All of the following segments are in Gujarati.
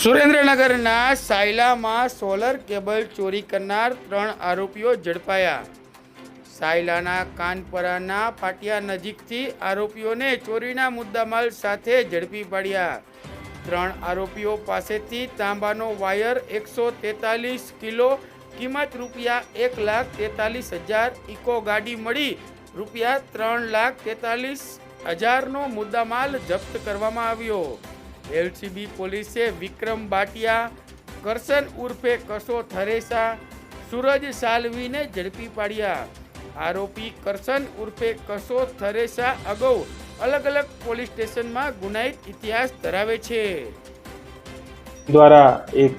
સુરેન્દ્રનગરના સાયલામાં સોલર કેબલ ચોરી કરનાર 3 આરોપીઓ ઝડપાયા। સાયલાના કાનપરાના પાટિયા નજીકથી આરોપીઓને ચોરીના મુદ્દામાલ સાથે ઝડપી પાડ્યા। 3 આરોપીઓ પાસેથી તાંબાનો વાયર 143 કિલો, કિંમત ₹1,43,000, ઇકો ગાડી મળી ₹3,43,000નો મુદ્દામાલ જપ્ત કરવામાં આવ્યો। એલસીબી પોલીસે વિક્રમ બાટિયા, કરશન ઉર્ફે કસો થરેસા, સૂરજ સાલવીને ઝડપી પાડ્યા। આરોપી કરશન ઉર્ફે કસો થરેસા અગાઉ અલગ અલગ પોલીસ સ્ટેશનમાં ગુનાહિત ઇતિહાસ ધરાવે છે। દ્વારા એક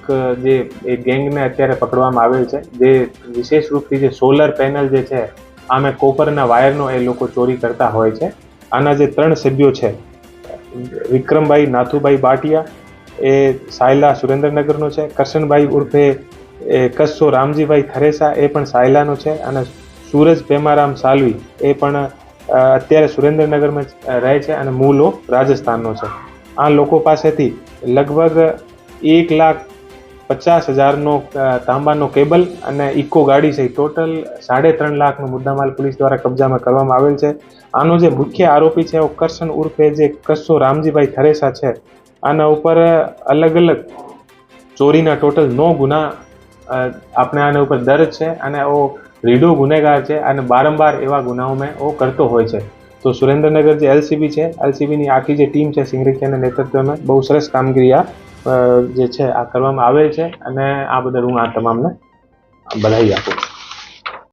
ગેંગને અત્યારે પકડવામાં આવેલ છે, જે વિશેષ રૂપથી જે સોલર પેનલ જે છે આમે કોપરના વાયરનો એ લોકો ચોરી કરતા હોય છે। આના જે 3 સભ્યો છે, વિક્રમભાઈ નાથુભાઈ બાટિયા એ સાયલા સુરેન્દ્રનગરનો છે, કરશનભાઈ ઉર્ફે કસ્સો રામજીભાઈ થરેસા એ પણ સાયલાનો છે, અને સૂરજ પેમારામ સાલવી એ પણ અત્યારે સુરેન્દ્રનગરમાં રહે છે અને મૂળ રાજસ્થાનનો છે। આ લોકો પાસેથી લગભગ 1,50,000નો તાંબાનો કેબલ અને ઇકો ગાડી સહિત ટોટલ 3.5 લાખનો મુદ્દામાલ પોલીસ દ્વારા કબજામાં કરવામાં આવેલ છે। આનો જે મુખ્ય આરોપી છે કરશન ઉર્ફે જે કસ્સો રામજીભાઈ થરેસા છે, આના ઉપર અલગ અલગ ચોરીના ટોટલ 9 ગુના આપણે આના ઉપર દર્જ છે, અને રીડો ગુનેગાર છે અને વારંવાર એવા ગુનાઓ મેં કરતો હોય છે। તો સુરેન્દ્રનગર જે એલસીબી છે, એલસીબીની આખી જે ટીમ છે સિંગરેખિયાના નેતૃત્વમાં બહુ સરસ કામગીરી જે છે આ કરવામાં આવેલ છે, અને આ બદલ હું આ તમામને બધાઈ આપું છું।